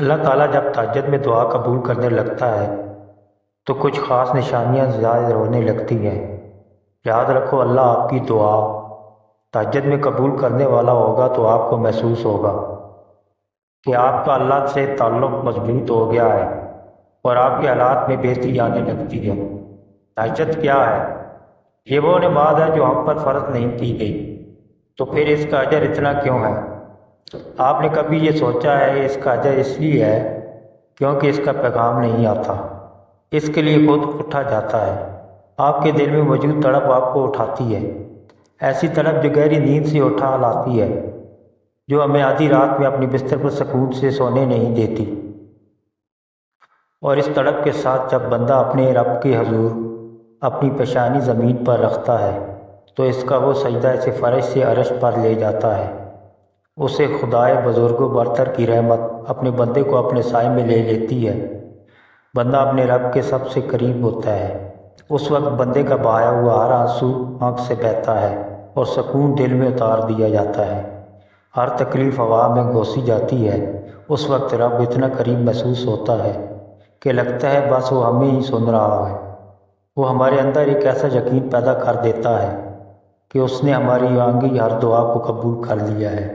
اللہ تعالیٰ جب تہجد میں دعا قبول کرنے لگتا ہے تو کچھ خاص نشانیاں ظاہر ہونے لگتی ہیں۔ یاد رکھو، اللہ آپ کی دعا تہجد میں قبول کرنے والا ہوگا تو آپ کو محسوس ہوگا کہ آپ کا اللہ سے تعلق مضبوط ہو گیا ہے اور آپ کے حالات میں بہتری آنے لگتی ہے۔ تہجد کیا ہے؟ یہ وہ نماز ہے جو ہم پر فرض نہیں کی گئی، تو پھر اس کا اجر اتنا کیوں ہے؟ آپ نے کبھی یہ سوچا ہے اس کا اجر اس لیے ہے کیونکہ اس کا پیغام نہیں آتا، اس کے لیے خود اٹھا جاتا ہے۔ آپ کے دل میں موجود تڑپ آپ کو اٹھاتی ہے، ایسی تڑپ جو گہری نیند سے اٹھا لاتی ہے، جو ہمیں آدھی رات میں اپنی بستر پر سکون سے سونے نہیں دیتی۔ اور اس تڑپ کے ساتھ جب بندہ اپنے رب کے حضور اپنی پیشانی زمین پر رکھتا ہے تو اس کا وہ سجدہ اسے فرش سے عرش پر لے جاتا ہے۔ اسے خدائے بزرگ و برتر کی رحمت اپنے بندے کو اپنے سائے میں لے لیتی ہے۔ بندہ اپنے رب کے سب سے قریب ہوتا ہے۔ اس وقت بندے کا بہایا ہوا ہر آنسو آنکھ سے بہتا ہے اور سکون دل میں اتار دیا جاتا ہے۔ ہر تکلیف ہوا میں گھوسی جاتی ہے۔ اس وقت رب اتنا قریب محسوس ہوتا ہے کہ لگتا ہے بس وہ ہمیں ہی سن رہا ہے۔ وہ ہمارے اندر ایک ایسا یقین پیدا کر دیتا ہے کہ اس نے ہماری مانگی ہر دعا کو قبول کر لیا ہے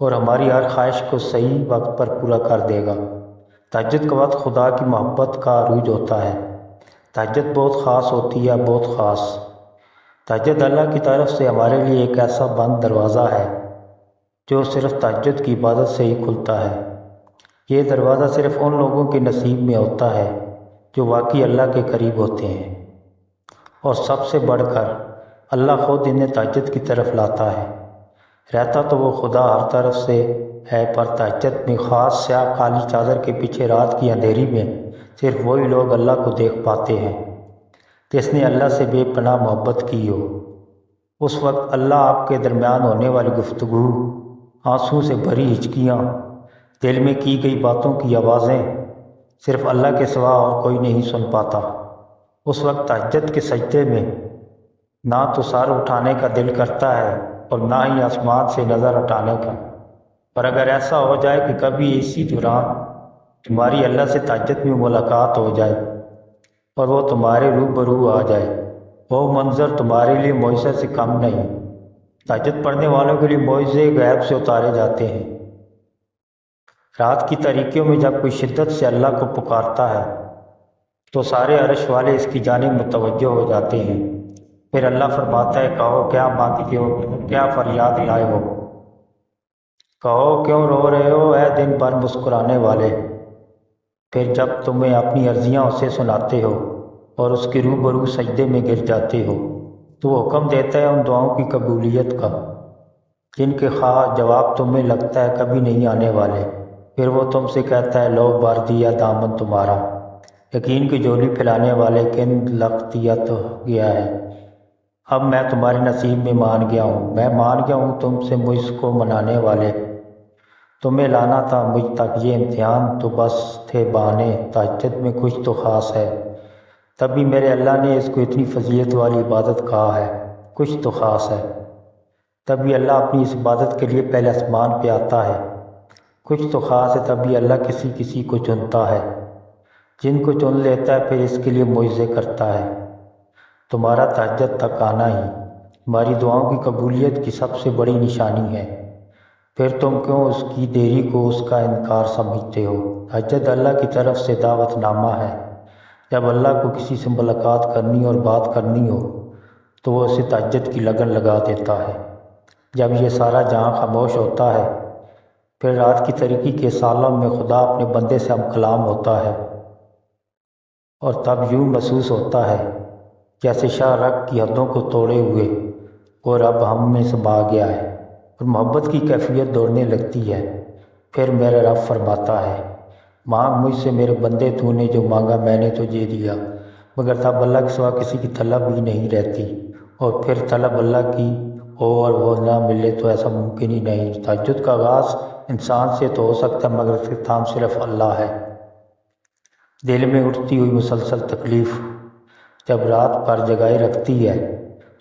اور ہماری ہر خواہش کو صحیح وقت پر پورا کر دے گا۔ تہجد کا وقت خدا کی محبت کا عروج ہوتا ہے۔ تہجد بہت خاص ہوتی ہے، بہت خاص۔ تہجد اللہ کی طرف سے ہمارے لیے ایک ایسا بند دروازہ ہے جو صرف تہجد کی عبادت سے ہی کھلتا ہے۔ یہ دروازہ صرف ان لوگوں کے نصیب میں ہوتا ہے جو واقعی اللہ کے قریب ہوتے ہیں، اور سب سے بڑھ کر اللہ خود انہیں تہجد کی طرف لاتا ہے۔ رہتا تو وہ خدا ہر طرف سے ہے، پر تہجد میں خاص سیاہ کالی چادر کے پیچھے رات کی اندھیری میں صرف وہی لوگ اللہ کو دیکھ پاتے ہیں جس نے اللہ سے بے پناہ محبت کی ہو۔ اس وقت اللہ آپ کے درمیان ہونے والی گفتگو، آنسوں سے بھری ہچکیاں، دل میں کی گئی باتوں کی آوازیں صرف اللہ کے سوا اور کوئی نہیں سن پاتا۔ اس وقت تہجد کے سجدے میں نہ تو سر اٹھانے کا دل کرتا ہے اور نہ ہی آسمان سے نظر ہٹانے کا۔ پر اگر ایسا ہو جائے کہ کبھی اسی دوران تمہاری اللہ سے تہجد میں ملاقات ہو جائے اور وہ تمہارے روبرو آ جائے، وہ منظر تمہارے لیے معجزہ سے کم نہیں۔ تہجد پڑھنے والوں کے لیے معجزے غیب سے اتارے جاتے ہیں۔ رات کی تاریکیوں میں جب کوئی شدت سے اللہ کو پکارتا ہے تو سارے عرش والے اس کی جانب متوجہ ہو جاتے ہیں۔ پھر اللہ فرماتا ہے، کہو کیا مانگتے ہو، کیا فریاد لائے ہو، کہو کیوں رو رہے ہو اے دن بھر مسکرانے والے۔ پھر جب تمہیں اپنی عرضیاں اسے سناتے ہو اور اس کے روبرو سجدے میں گر جاتے ہو تو وہ حکم دیتا ہے ان دعاؤں کی قبولیت کا جن کے خواہ جواب تمہیں لگتا ہے کبھی نہیں آنے والے۔ پھر وہ تم سے کہتا ہے، لو بھر دیا دامن تمہارا، یقین کی جولی پھیلانے والے کن لگ دیا تو گیا ہے۔ اب میں تمہارے نصیب میں مان گیا ہوں، میں مان گیا ہوں تم سے مجھ کو منانے والے۔ تمہیں لانا تھا مجھ تک یہ امتحان تو بس تھے بہانے، تہجد میں کچھ تو خاص ہے، تبھی میرے اللہ نے اس کو اتنی فضیلت والی عبادت کہا ہے، کچھ تو خاص ہے۔ تبھی اللہ اپنی اس عبادت کے لیے پہلے آسمان پہ آتا ہے۔ کچھ تو خاص ہے، تبھی اللہ کسی کسی کو چنتا ہے، جن کو چن لیتا ہے پھر اس کے لیے معجزے کرتا ہے۔ تمہارا تہجد تک آنا ہی ہماری دعاؤں کی قبولیت کی سب سے بڑی نشانی ہے، پھر تم کیوں اس کی دیری کو اس کا انکار سمجھتے ہو؟ تہجد اللہ کی طرف سے دعوت نامہ ہے۔ جب اللہ کو کسی سے ملاقات کرنی اور بات کرنی ہو تو وہ اسے تہجد کی لگن لگا دیتا ہے۔ جب یہ سارا جہاں خاموش ہوتا ہے پھر رات کی تاریکی کے سالوں میں خدا اپنے بندے سے ہم کلام ہوتا ہے، اور تب یوں محسوس ہوتا ہے جیسے شاہ رگ کی حدوں کو توڑے ہوئے اور اب ہم میں سما گیا ہے، اور محبت کی کیفیت دوڑنے لگتی ہے۔ پھر میرا رب فرماتا ہے، مانگ مجھ سے میرے بندے، تو نے جو مانگا میں نے تجھے دیا۔ مگر تب اللہ کے سوا کسی کی طلب ہی نہیں رہتی، اور پھر طلب اللہ کی ہو اور وہ نہ ملے تو ایسا ممکن ہی نہیں۔ تہجد کا آغاز انسان سے تو ہو سکتا ہے مگر اختتام صرف اللہ ہے۔ دل میں اٹھتی ہوئی مسلسل تکلیف جب رات بھر جگائے رکھتی ہے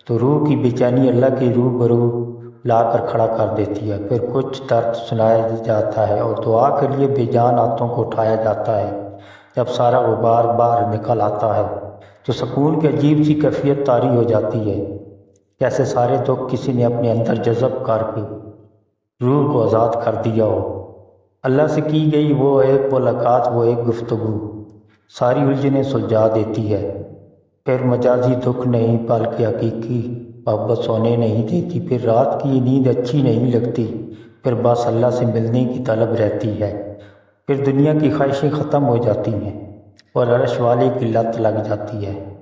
تو روح کی بے چینی اللہ کی روبرو لا کر کھڑا کر دیتی ہے، پھر کچھ درد سنایا جاتا ہے اور دعا کے لیے بے جان ہاتھوں کو اٹھایا جاتا ہے۔ جب سارا غبار باہر نکل آتا ہے تو سکون کی عجیب سی کیفیت طاری ہو جاتی ہے، جیسے سارے دکھ کسی نے اپنے اندر جذب کر کے روح کو آزاد کر دیا ہو۔ اللہ سے کی گئی وہ ایک ملاقات، وہ ایک گفتگو ساری الجھنیں سلجھا دیتی ہے۔ پھر مجازی دکھ نہیں بلکہ حقیقی محبت سونے نہیں دیتی، پھر رات کی نیند اچھی نہیں لگتی، پھر بس اللہ سے ملنے کی طلب رہتی ہے، پھر دنیا کی خواہشیں ختم ہو جاتی ہیں اور عرش والے کی لت لگ جاتی ہے۔